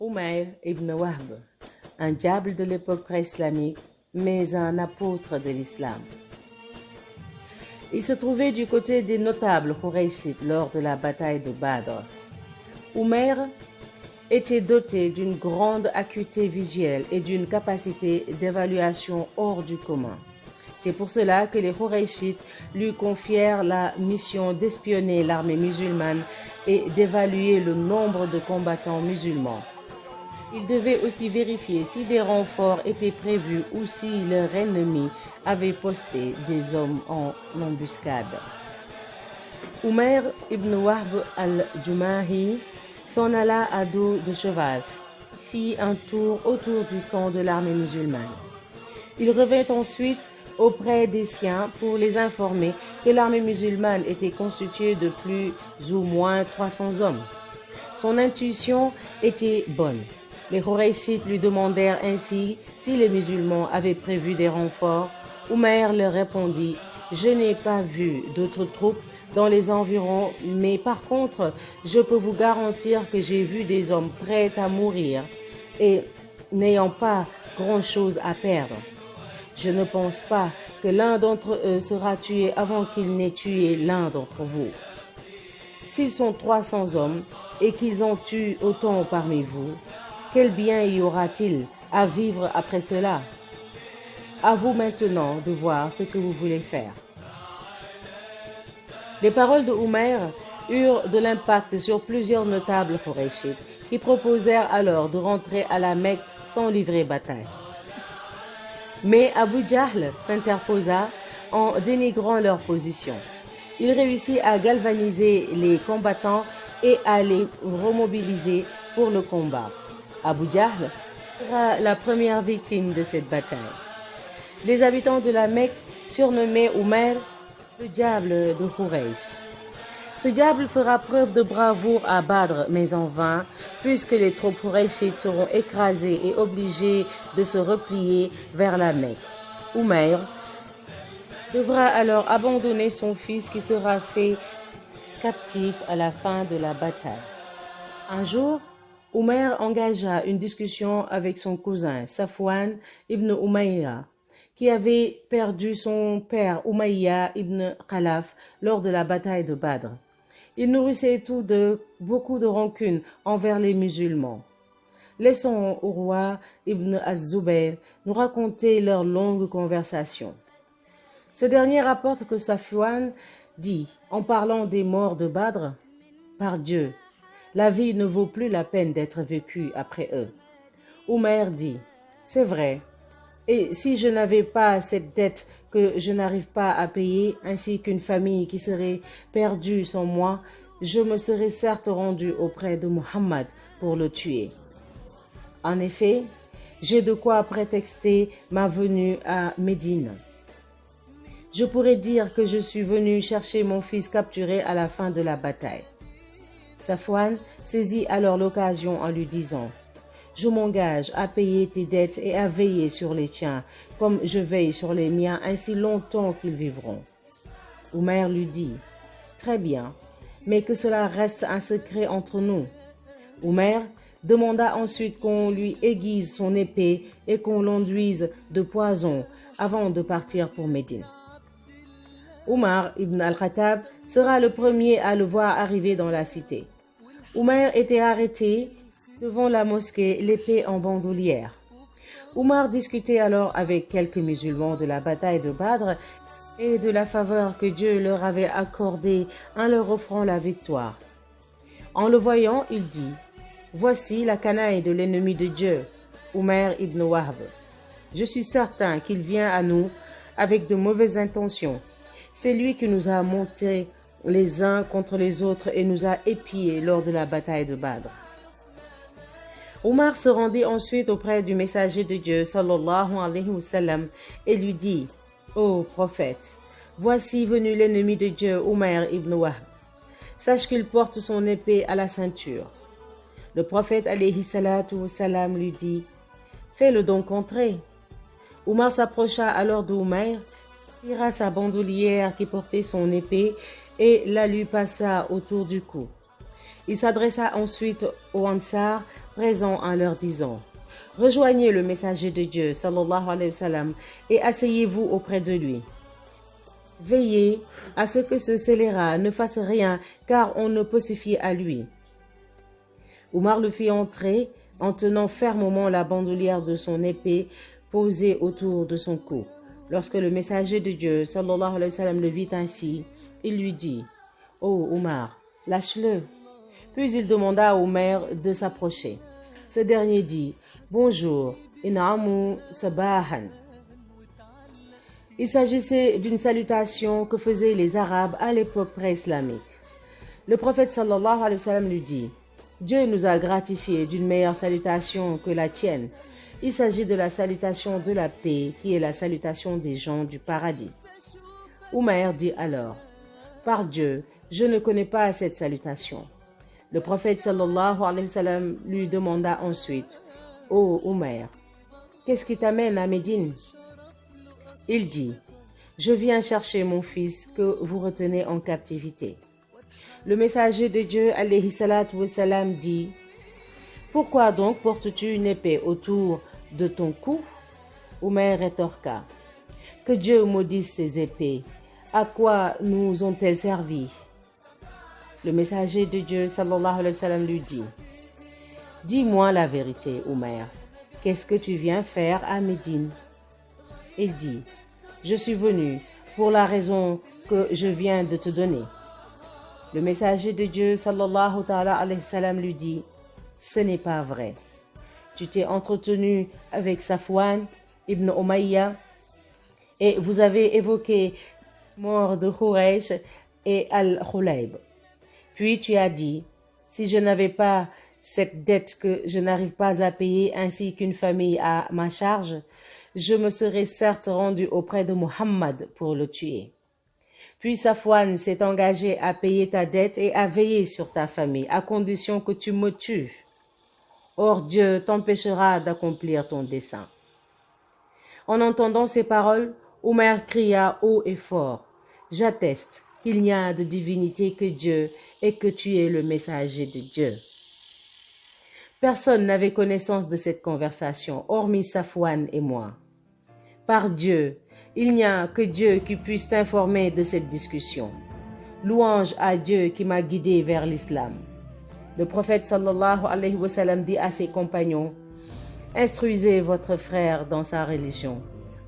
Umayr ibn Wahb, un diable de l'époque pré-islamique, mais un apôtre de l'islam. Il se trouvait du côté des notables Qurayshites lors de la bataille de Badr. Umayr était doté d'une grande acuité visuelle et d'une capacité d'évaluation hors du commun. C'est pour cela que les Qurayshites lui confièrent la mission d'espionner l'armée musulmane et d'évaluer le nombre de combattants musulmans. Il devait aussi vérifier si des renforts étaient prévus ou si leur ennemi avait posté des hommes en embuscade. Umayr ibn Wahb al-Jumahi s'en alla à dos de cheval, fit un tour autour du camp de l'armée musulmane. Il revint ensuite auprès des siens pour les informer que l'armée musulmane était constituée de plus ou moins 300 hommes. Son intuition était bonne. Les Qurayshites lui demandèrent ainsi si les musulmans avaient prévu des renforts. Umayr leur répondit: « Je n'ai pas vu d'autres troupes dans les environs, mais par contre, je peux vous garantir que j'ai vu des hommes prêts à mourir et n'ayant pas grand-chose à perdre. Je ne pense pas que l'un d'entre eux sera tué avant qu'il n'ait tué l'un d'entre vous. S'ils sont 300 hommes et qu'ils en tuent autant parmi vous, quel bien y aura-t-il à vivre après cela? À vous maintenant de voir ce que vous voulez faire. » Les paroles de Umayr eurent de l'impact sur plusieurs notables Qurayshites qui proposèrent alors de rentrer à la Mecque sans livrer bataille. Mais Abu Jahl s'interposa en dénigrant leur position. Il réussit à galvaniser les combattants et à les remobiliser pour le combat. Abu Jahl sera la première victime de cette bataille. Les habitants de la Mecque surnommaient Umayr le diable de Quraysh. Ce diable fera preuve de bravoure à Badr, mais en vain, puisque les troupes Qurayshites seront écrasées et obligées de se replier vers la Mecque. Umayr devra alors abandonner son fils qui sera fait captif à la fin de la bataille. Un jour, Umayr engagea une discussion avec son cousin Safwan ibn Umayya, qui avait perdu son père Umayya ibn Khalaf lors de la bataille de Badr. Ils nourrissaient tous deux beaucoup de rancune envers les musulmans. Laissons au roi ibn Az-Zubayr nous raconter leur longue conversation. Ce dernier rapporte que Safwan dit, en parlant des morts de Badr: « Par Dieu, la vie ne vaut plus la peine d'être vécue après eux. » Umayr dit: « C'est vrai. Et si je n'avais pas cette dette que je n'arrive pas à payer, ainsi qu'une famille qui serait perdue sans moi, je me serais certes rendu auprès de Muhammad pour le tuer. En effet, j'ai de quoi prétexter ma venue à Médine. Je pourrais dire que je suis venu chercher mon fils capturé à la fin de la bataille. » Safwan saisit alors l'occasion en lui disant: « Je m'engage à payer tes dettes et à veiller sur les tiens, comme je veille sur les miens ainsi longtemps qu'ils vivront. » Umayr lui dit: « Très bien, mais que cela reste un secret entre nous. » Umayr demanda ensuite qu'on lui aiguise son épée et qu'on l'enduise de poison avant de partir pour Médine. Omar ibn al-Khattab sera le premier à le voir arriver dans la cité. Umayr était arrêté devant la mosquée, l'épée en bandoulière. Omar discutait alors avec quelques musulmans de la bataille de Badr et de la faveur que Dieu leur avait accordée en leur offrant la victoire. En le voyant, il dit: « Voici la canaille de l'ennemi de Dieu, Umayr ibn Wahb. Je suis certain qu'il vient à nous avec de mauvaises intentions. C'est lui qui nous a montés les uns contre les autres et nous a épiés lors de la bataille de Badr. » Omar se rendit ensuite auprès du messager de Dieu sallallahu alayhi wa sallam et lui dit: « Ô prophète, voici venu l'ennemi de Dieu, Umayr ibn Wahb. Sache qu'il porte son épée à la ceinture. » Le prophète alayhi salatu wa salam lui dit: « Fais-le donc entrer. » Omar s'approcha alors d'Umayr, tira sa bandoulière qui portait son épée et la lui passa autour du cou. Il s'adressa ensuite aux Ansar présents en leur disant: rejoignez le messager de Dieu, sallallahu alayhi wa sallam, et asseyez-vous auprès de lui. Veillez à ce que ce scélérat ne fasse rien, car on ne peut se fier à lui. Omar le fit entrer en tenant fermement la bandoulière de son épée posée autour de son cou. Lorsque le messager de Dieu, sallallahu alayhi wa sallam, le vit ainsi, il lui dit: oh Omar, lâche-le. Puis il demanda à Omer de s'approcher. Ce dernier dit: bonjour, in'amu sabahan. Il s'agissait d'une salutation que faisaient les Arabes à l'époque pré-islamique. Le prophète sallallahu alayhi wa sallam lui dit: Dieu nous a gratifiés d'une meilleure salutation que la tienne. Il s'agit de la salutation de la paix, qui est la salutation des gens du paradis. Omer dit alors: par Dieu, je ne connais pas cette salutation. Le prophète sallallahu alayhi wa sallam lui demanda ensuite: ô Omer, qu'est-ce qui t'amène à Médine? Il dit: je viens chercher mon fils que vous retenez en captivité. Le messager de Dieu alayhi salatu wa salam dit: pourquoi donc portes-tu une épée autour de ton cou? Omer rétorqua: que Dieu maudisse ces épées. À quoi nous ont-elles servi? Le messager de Dieu sallallahu alayhi wa sallam lui dit: dis-moi la vérité, Omer. Qu'est-ce que tu viens faire à Médine? Il dit: je suis venu pour la raison que je viens de te donner. Le messager de Dieu sallallahu alayhi wa sallam lui dit: ce n'est pas vrai. Tu t'es entretenu avec Safwan ibn Umayya et vous avez évoqué la mort de Khuraysh et Al-Khulayb. Puis tu as dit: si je n'avais pas cette dette que je n'arrive pas à payer ainsi qu'une famille à ma charge, je me serais certes rendu auprès de Muhammad pour le tuer. Puis Safwan s'est engagé à payer ta dette et à veiller sur ta famille, à condition que tu me tues. Or Dieu t'empêchera d'accomplir ton dessein. En entendant ces paroles, Omer cria haut et fort: j'atteste qu'il n'y a de divinité que Dieu et que tu es le messager de Dieu. Personne n'avait connaissance de cette conversation, hormis Safwan et moi. Par Dieu, il n'y a que Dieu qui puisse t'informer de cette discussion. Louange à Dieu qui m'a guidé vers l'islam. Le prophète sallallahu alayhi wa sallam dit à ses compagnons: instruisez votre frère dans sa religion,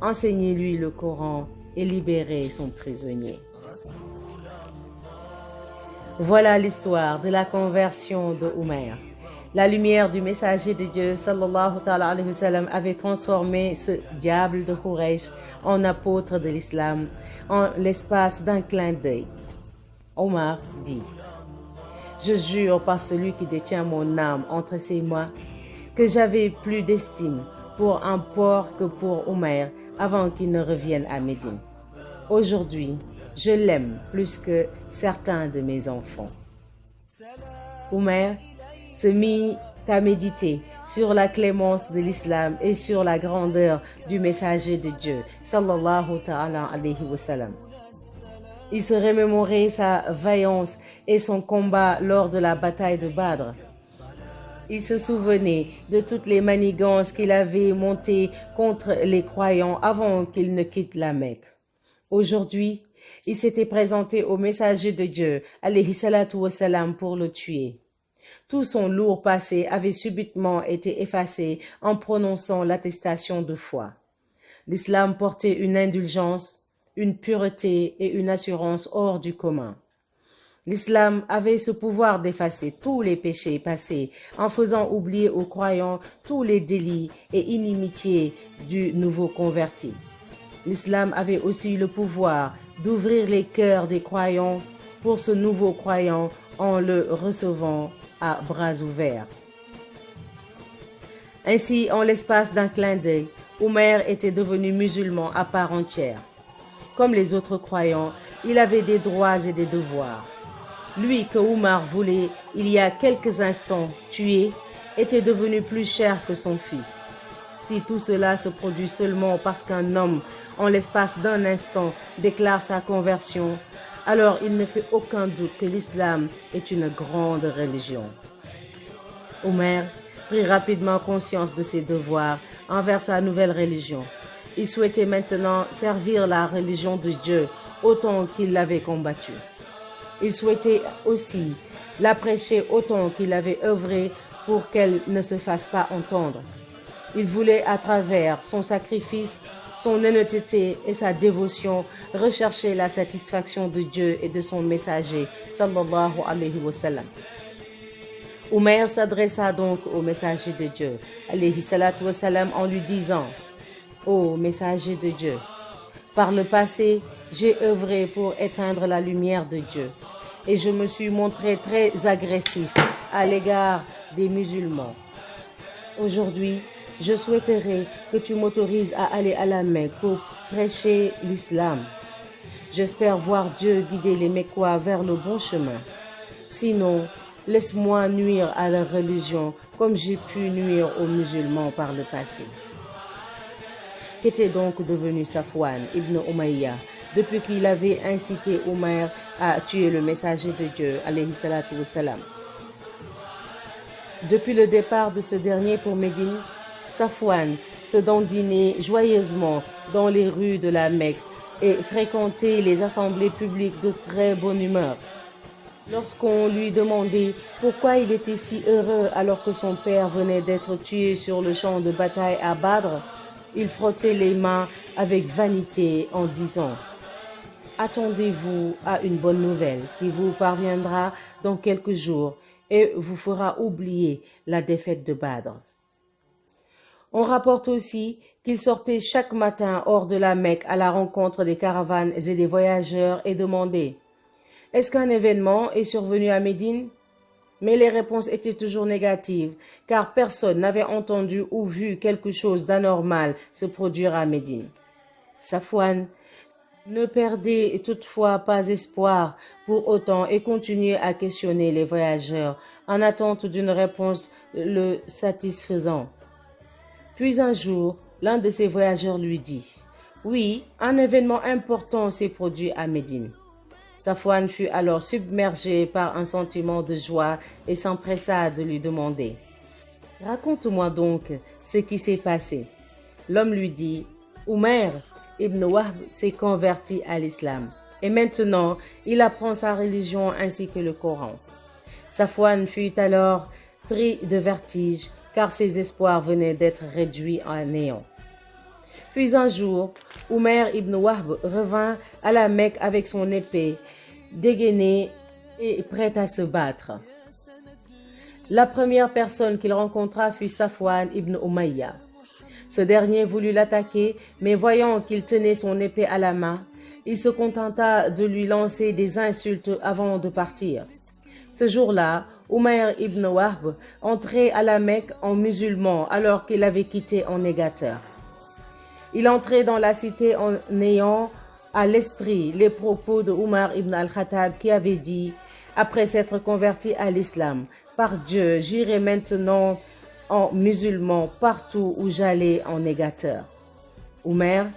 enseignez-lui le Coran et libérez son prisonnier. Voilà l'histoire de la conversion de Omer. La lumière du messager de Dieu sallallahu alayhi wa sallam avait transformé ce diable de Khuraysh en apôtre de l'islam en l'espace d'un clin d'œil. Omar dit: je jure par celui qui détient mon âme entre ses mains que j'avais plus d'estime pour un porc que pour Omer avant qu'il ne revienne à Médine. Aujourd'hui, je l'aime plus que certains de mes enfants. Omer se mit à méditer sur la clémence de l'islam et sur la grandeur du messager de Dieu, sallallahu ta'ala alayhi wa sallam. Il se remémorait sa vaillance et son combat lors de la bataille de Badr. Il se souvenait de toutes les manigances qu'il avait montées contre les croyants avant qu'ils ne quittent la Mecque. Aujourd'hui, il s'était présenté au messager de Dieu, alayhi salatu wa salam, pour le tuer. Tout son lourd passé avait subitement été effacé en prononçant l'attestation de foi. L'islam portait une indulgence, une pureté et une assurance hors du commun. L'islam avait ce pouvoir d'effacer tous les péchés passés en faisant oublier aux croyants tous les délits et inimitiés du nouveau converti. L'islam avait aussi le pouvoir d'ouvrir les cœurs des croyants pour ce nouveau croyant en le recevant à bras ouverts. Ainsi, en l'espace d'un clin d'œil, Omer était devenu musulman à part entière. Comme les autres croyants, il avait des droits et des devoirs. Lui que Omar voulait, il y a quelques instants, tuer, était devenu plus cher que son fils. Si tout cela se produit seulement parce qu'un homme, en l'espace d'un instant, déclare sa conversion, Alors il ne fait aucun doute que l'islam est une grande religion. Omer prit rapidement conscience de ses devoirs envers sa nouvelle religion. Il souhaitait maintenant servir la religion de Dieu autant qu'il l'avait combattue. Il souhaitait aussi la prêcher autant qu'il avait œuvré pour qu'elle ne se fasse pas entendre. Il voulait, à travers son sacrifice, son honnêteté et sa dévotion, rechercher la satisfaction de Dieu et de son messager, sallallahu alayhi wa sallam. Omer s'adressa donc au messager de Dieu, alayhi salatu wa sallam, en lui disant: Ô messager de Dieu, par le passé, j'ai œuvré pour éteindre la lumière de Dieu et je me suis montré très agressif à l'égard des musulmans. Aujourd'hui, je souhaiterais que tu m'autorises à aller à la Mecque pour prêcher l'islam. J'espère voir Dieu guider les Mecquois vers le bon chemin. Sinon, laisse-moi nuire à la religion comme j'ai pu nuire aux musulmans par le passé. Qu'était donc devenu Safwan ibn Umayya depuis qu'il avait incité Omer à tuer le messager de Dieu, alayhi salatu wa salam? Depuis le départ de ce dernier pour Médine, Safwan se dandinait joyeusement dans les rues de la Mecque et fréquentait les assemblées publiques de très bonne humeur. Lorsqu'on lui demandait pourquoi il était si heureux alors que son père venait d'être tué sur le champ de bataille à Badr, il frottait les mains avec vanité en disant: Attendez-vous à une bonne nouvelle qui vous parviendra dans quelques jours et vous fera oublier la défaite de Badr. On rapporte aussi qu'il sortait chaque matin hors de la Mecque à la rencontre des caravanes et des voyageurs et demandait: Est-ce qu'un événement est survenu à Médine? Mais les réponses étaient toujours négatives, car personne n'avait entendu ou vu quelque chose d'anormal se produire à Médine. Safwan ne perdait toutefois pas espoir pour autant et continuait à questionner les voyageurs en attente d'une réponse le satisfaisant. Puis un jour, l'un de ces voyageurs lui dit: Oui, un événement important s'est produit à Médine. Safwan fut alors submergé par un sentiment de joie et s'empressa de lui demander: Raconte-moi donc ce qui s'est passé. L'homme lui dit: Omer ibn Wahb s'est converti à l'islam et maintenant il apprend sa religion ainsi que le Coran. Safwan fut alors pris de vertige car ses espoirs venaient d'être réduits à néant. Puis un jour, Omer ibn Wahb revint à la Mecque avec son épée, dégainée et prête à se battre. La première personne qu'il rencontra fut Safwan ibn Umayya. Ce dernier voulut l'attaquer, mais voyant qu'il tenait son épée à la main, il se contenta de lui lancer des insultes avant de partir. Ce jour-là, Omer ibn Wahb entrait à la Mecque en musulman alors qu'il avait quitté en négateur. Il entrait dans la cité en ayant à l'esprit les propos de Omar ibn al-Khattab qui avait dit, après s'être converti à l'islam: Par Dieu, j'irai maintenant en musulman partout où j'allais en négateur. Omer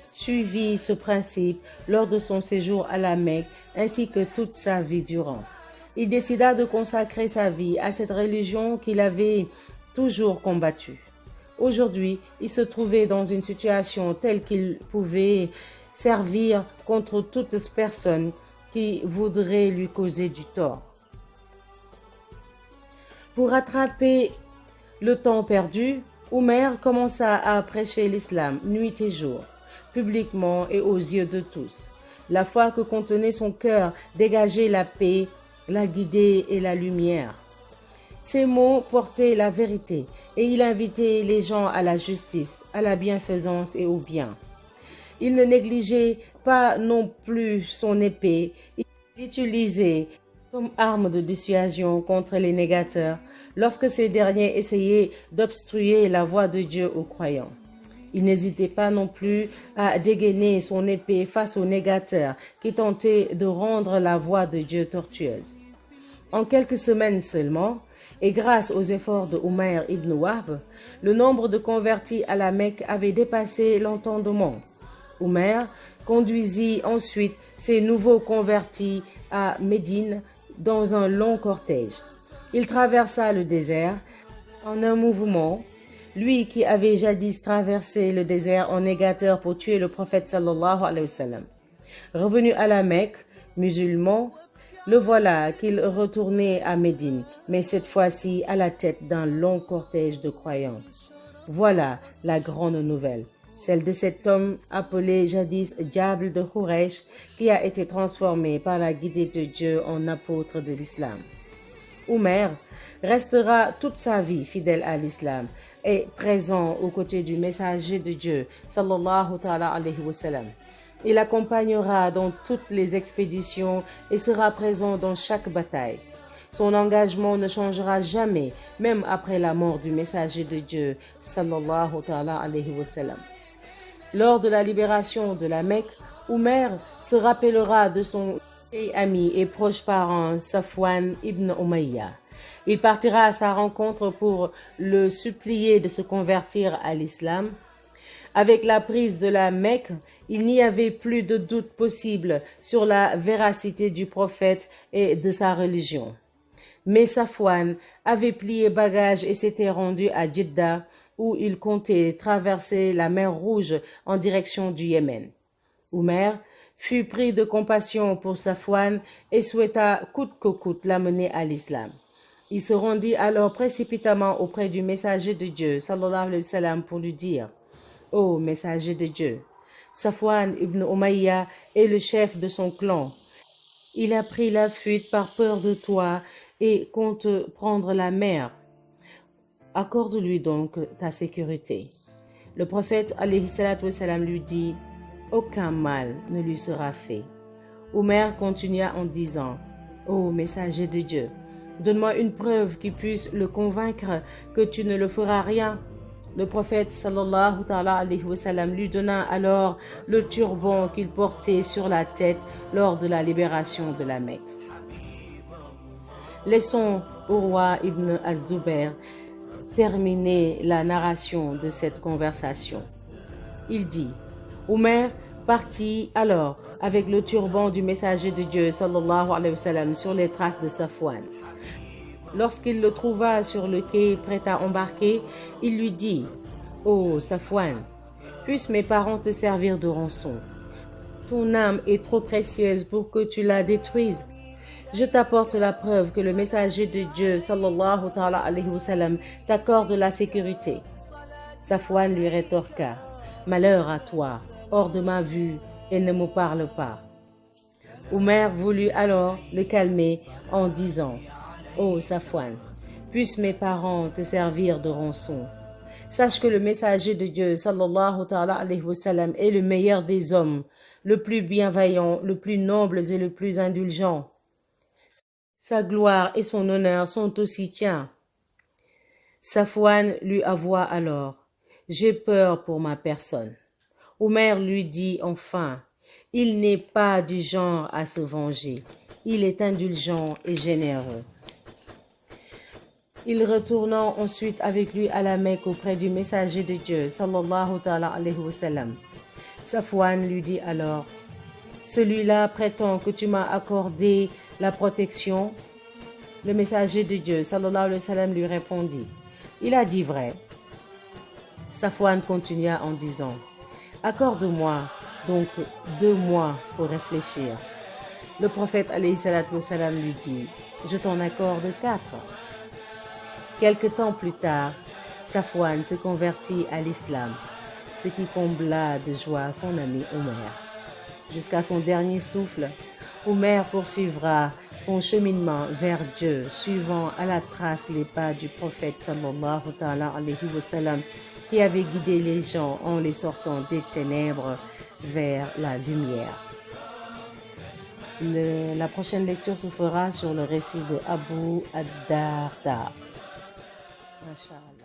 suivit ce principe lors de son séjour à la Mecque ainsi que toute sa vie durant. Il décida de consacrer sa vie à cette religion qu'il avait toujours combattue. Aujourd'hui, il se trouvait dans une situation telle qu'il pouvait servir contre toute personne qui voudrait lui causer du tort. Pour rattraper le temps perdu, Omer commença à prêcher l'islam nuit et jour, publiquement et aux yeux de tous. La foi que contenait son cœur dégageait la paix, la guidait et la lumière. Ces mots portaient la vérité et il invitait les gens à la justice, à la bienfaisance et au bien. Il ne négligeait pas non plus son épée, il l'utilisait comme arme de dissuasion contre les négateurs lorsque ces derniers essayaient d'obstruer la voie de Dieu aux croyants. Il n'hésitait pas non plus à dégainer son épée face aux négateurs qui tentaient de rendre la voie de Dieu tortueuse. En quelques semaines seulement, et grâce aux efforts de Omer ibn Wahb, le nombre de convertis à la Mecque avait dépassé l'entendement. Omer conduisit ensuite ses nouveaux convertis à Médine dans un long cortège. Il traversa le désert en un mouvement, lui qui avait jadis traversé le désert en négateur pour tuer le prophète sallallahu alayhi wa sallam. Revenu à la Mecque, musulman, le voilà qu'il retournait à Médine, mais cette fois-ci à la tête d'un long cortège de croyants. Voilà la grande nouvelle, celle de cet homme appelé jadis Diable de Quraysh, qui a été transformé par la guidée de Dieu en apôtre de l'islam. Omer restera toute sa vie fidèle à l'islam et présent aux côtés du messager de Dieu, sallallahu ta'ala alayhi wa sallam. Il accompagnera dans toutes les expéditions et sera présent dans chaque bataille. Son engagement ne changera jamais, même après la mort du messager de Dieu, sallallahu ta'ala alayhi wa sallam. Lors de la libération de la Mecque, Omer se rappellera de son ami et proche parent Safwan ibn Umayya. Il partira à sa rencontre pour le supplier de se convertir à l'islam. Avec la prise de la Mecque, il n'y avait plus de doute possible sur la véracité du prophète et de sa religion. Mais Safwan avait plié bagage et s'était rendu à Jeddah, où il comptait traverser la mer Rouge en direction du Yémen. Omer fut pris de compassion pour Safwan et souhaita coûte que coûte l'amener à l'islam. Il se rendit alors précipitamment auprès du messager de Dieu, sallallahu alayhi wa sallam, pour lui dire: Ô messager de Dieu, Safwan ibn Umayya est le chef de son clan. Il a pris la fuite par peur de toi et compte prendre la mer. Accorde-lui donc ta sécurité. Le prophète alayhi salatu wa salam lui dit: Aucun mal ne lui sera fait. Omer continua en disant: Ô messager de Dieu, donne-moi une preuve qui puisse le convaincre que tu ne le feras rien. Le prophète sallallahu ta'ala alayhi wa sallam lui donna alors le turban qu'il portait sur la tête lors de la libération de la Mecque. Laissons au roi Ibn Az-Zubayr terminer la narration de cette conversation. Il dit: Omer partit alors avec le turban du messager de Dieu sallallahu alayhi wa sallam sur les traces de Safwan. Lorsqu'il le trouva sur le quai prêt à embarquer, il lui dit: Ô Safwan, puissent mes parents te servir de rançon. Ton âme est trop précieuse pour que tu la détruises. Je t'apporte la preuve que le messager de Dieu sallallahu ta'ala alayhi wa sallam t'accorde la sécurité. Safwan lui rétorqua: Malheur à toi, hors de ma vue, et ne me parle pas. Omer voulut alors le calmer en disant: Ô Safwan, puissent mes parents te servir de rançon. Sache que le messager de Dieu sallallahu ta'ala alayhi wa sallam est le meilleur des hommes, le plus bienveillant, le plus noble et le plus indulgent. Sa gloire et son honneur sont aussi tiens. Safwan lui avoua alors: J'ai peur pour ma personne. Omer lui dit enfin: Il n'est pas du genre à se venger. Il est indulgent et généreux. Il retourna ensuite avec lui à la Mecque auprès du messager de Dieu, sallallahu ta'ala alayhi wa sallam. Safwan lui dit alors: Celui-là prétend que tu m'as accordé la protection. Le messager de Dieu, sallallahu alayhi wa sallam, lui répondit: Il a dit vrai. Safwan continua en disant: Accorde-moi donc 2 mois pour réfléchir. Le prophète alayhi salatu wa salam lui dit: Je t'en accorde 4. Quelque temps plus tard, Safwan se convertit à l'islam, ce qui combla de joie son ami Omer. Jusqu'à son dernier souffle, Omer poursuivra son cheminement vers Dieu, suivant à la trace les pas du prophète sallallahu ta'ala alayhi wa sallam, qui avait guidé les gens en les sortant des ténèbres vers la lumière. La prochaine lecture se fera sur le récit de Abu ad-Darda. MashaAllah.